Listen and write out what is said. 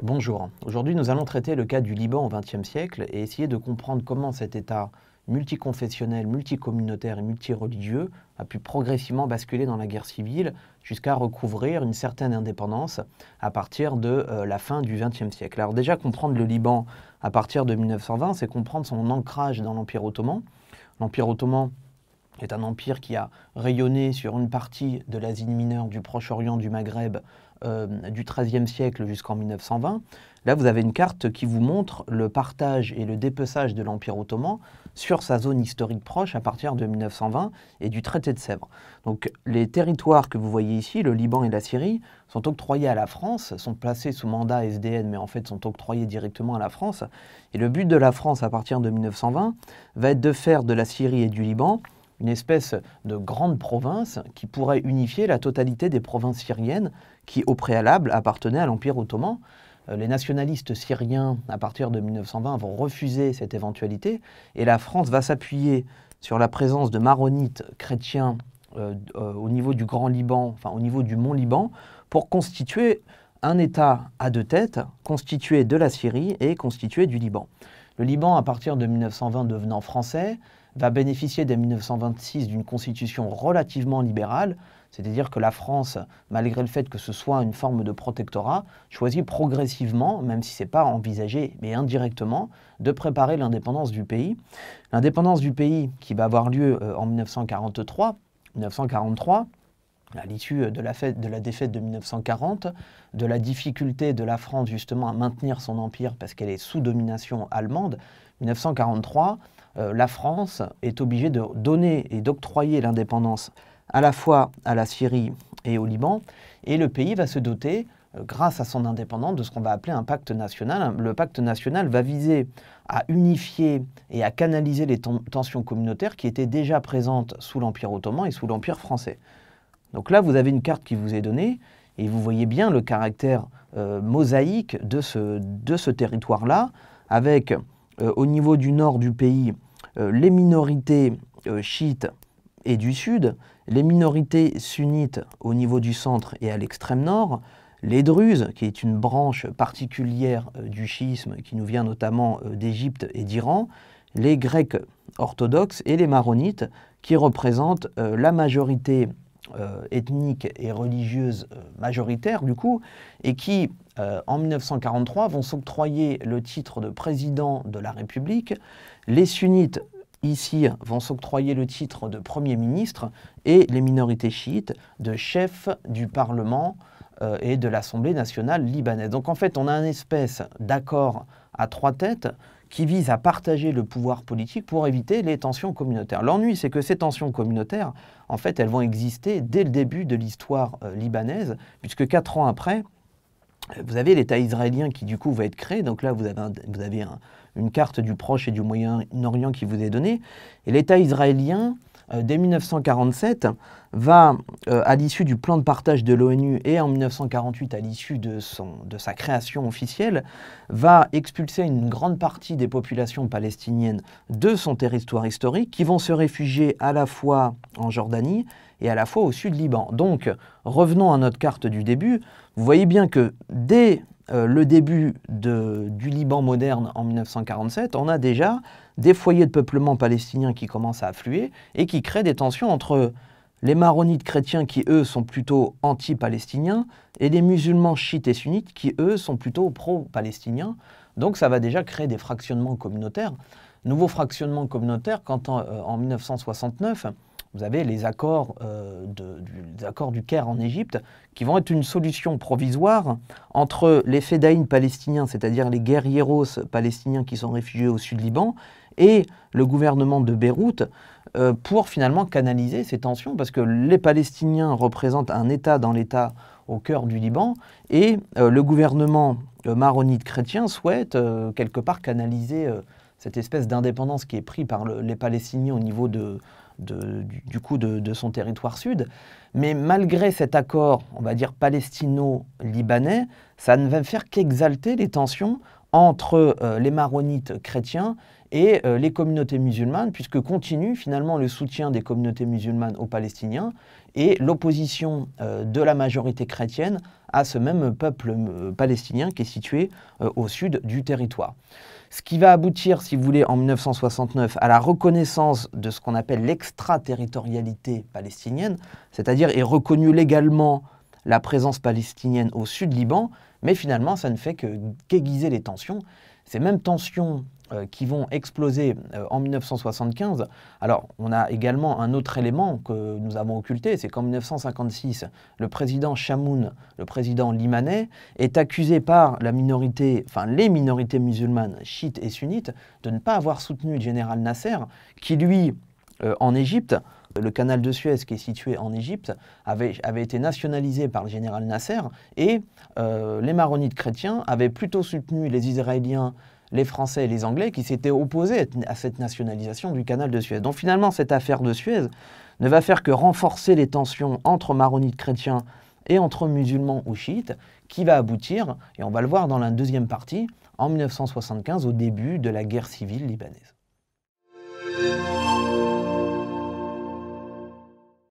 Bonjour. Aujourd'hui, nous allons traiter le cas du Liban au XXe siècle et essayer de comprendre comment cet État multiconfessionnel, multicommunautaire et multireligieux a pu progressivement basculer dans la guerre civile jusqu'à recouvrir une certaine indépendance à partir de la fin du XXe siècle. Alors déjà, comprendre le Liban à partir de 1920, c'est comprendre son ancrage dans l'Empire ottoman. L'Empire ottoman est un empire qui a rayonné sur une partie de l'Asie mineure, du Proche-Orient, du Maghreb, du XIIIe siècle jusqu'en 1920. Là, vous avez une carte qui vous montre le partage et le dépeçage de l'Empire ottoman sur sa zone historique proche à partir de 1920 et du traité de Sèvres. Donc les territoires que vous voyez ici, le Liban et la Syrie, sont octroyés à la France, sont placés sous mandat SDN, mais en fait sont octroyés directement à la France. Et le but de la France à partir de 1920 va être de faire de la Syrie et du Liban une espèce de grande province qui pourrait unifier la totalité des provinces syriennes qui, au préalable, appartenaient à l'Empire ottoman. Les nationalistes syriens, à partir de 1920, vont refuser cette éventualité et la France va s'appuyer sur la présence de maronites chrétiens au niveau du Grand Liban, enfin au niveau du Mont Liban, pour constituer un État à deux têtes, constitué de la Syrie et constitué du Liban. Le Liban, à partir de 1920, devenant français, va bénéficier dès 1926 d'une constitution relativement libérale, c'est-à-dire que la France, malgré le fait que ce soit une forme de protectorat, choisit progressivement, même si ce n'est pas envisagé, mais indirectement, de préparer l'indépendance du pays. L'indépendance du pays qui va avoir lieu en 1943, à l'issue de la défaite de 1940, de la difficulté de la France justement à maintenir son empire parce qu'elle est sous domination allemande, 1943, la France est obligée de donner et d'octroyer l'indépendance à la fois à la Syrie et au Liban, et le pays va se doter, grâce à son indépendance, de ce qu'on va appeler un pacte national. Le pacte national va viser à unifier et à canaliser les tensions communautaires qui étaient déjà présentes sous l'Empire ottoman et sous l'Empire français. Donc là, vous avez une carte qui vous est donnée, et vous voyez bien le caractère mosaïque de ce territoire-là, avec au niveau du nord du pays, les minorités chiites et du sud, les minorités sunnites au niveau du centre et à l'extrême nord, les Druzes, qui est une branche particulière du chiisme qui nous vient notamment d'Égypte et d'Iran, les Grecs orthodoxes et les Maronites, qui représentent la majorité ethnique et religieuse majoritaire du coup, et qui en 1943 vont s'octroyer le titre de président de la République. Les sunnites ici vont s'octroyer le titre de Premier ministre et les minorités chiites de chef du Parlement et de l'Assemblée nationale libanaise. Donc en fait on a une espèce d'accord à trois têtes qui vise à partager le pouvoir politique pour éviter les tensions communautaires. L'ennui, c'est que ces tensions communautaires, en fait, elles vont exister dès le début de l'histoire libanaise, puisque 4 ans après, vous avez l'État israélien qui, du coup, va être créé. Donc là, vous avez une carte du Proche et du Moyen-Orient qui vous est donnée. Et l'État israélien, dès 1947, va, à l'issue du plan de partage de l'ONU et en 1948, à l'issue de sa création officielle, va expulser une grande partie des populations palestiniennes de son territoire historique qui vont se réfugier à la fois en Jordanie et à la fois au sud Liban. Donc, revenons à notre carte du début. Vous voyez bien que dès le début du Liban moderne en 1947, on a déjà des foyers de peuplement palestiniens qui commencent à affluer et qui créent des tensions entre les maronites chrétiens qui, eux, sont plutôt anti-palestiniens et les musulmans chiites et sunnites qui, eux, sont plutôt pro-palestiniens. Donc ça va déjà créer des fractionnements communautaires. Nouveau fractionnement communautaire quand en 1969, vous avez les accords du Caire en Égypte qui vont être une solution provisoire entre les fédayines palestiniens, c'est-à-dire les guerrieros palestiniens qui sont réfugiés au sud Liban, et le gouvernement de Beyrouth pour finalement canaliser ces tensions, parce que les Palestiniens représentent un État dans l'État au cœur du Liban, et le gouvernement maronite chrétien souhaite quelque part canaliser cette espèce d'indépendance qui est prise par les Palestiniens au niveau de son territoire sud. Mais malgré cet accord, on va dire palestino-libanais, ça ne va faire qu'exalter les tensions entre les maronites chrétiens et les communautés musulmanes, puisque continue finalement le soutien des communautés musulmanes aux Palestiniens et l'opposition de la majorité chrétienne à ce même peuple palestinien qui est situé au sud du territoire. Ce qui va aboutir, si vous voulez, en 1969 à la reconnaissance de ce qu'on appelle l'extraterritorialité palestinienne, c'est-à-dire est reconnue légalement la présence palestinienne au sud Liban, mais finalement ça ne fait qu'aiguiser les tensions. Ces mêmes tensions qui vont exploser en 1975. Alors, on a également un autre élément que nous avons occulté, c'est qu'en 1956, le président Chamoun, le président libanais, est accusé par la minorité, enfin les minorités musulmanes, chiites et sunnites, de ne pas avoir soutenu le général Nasser, qui lui, en Égypte, le canal de Suez qui est situé en Égypte avait été nationalisé par le général Nasser et les maronites chrétiens avaient plutôt soutenu les Israéliens, les Français et les Anglais qui s'étaient opposés à cette nationalisation du canal de Suez. Donc finalement, cette affaire de Suez ne va faire que renforcer les tensions entre maronites chrétiens et entre musulmans ou chiites, qui va aboutir, et on va le voir dans la deuxième partie, en 1975, au début de la guerre civile libanaise.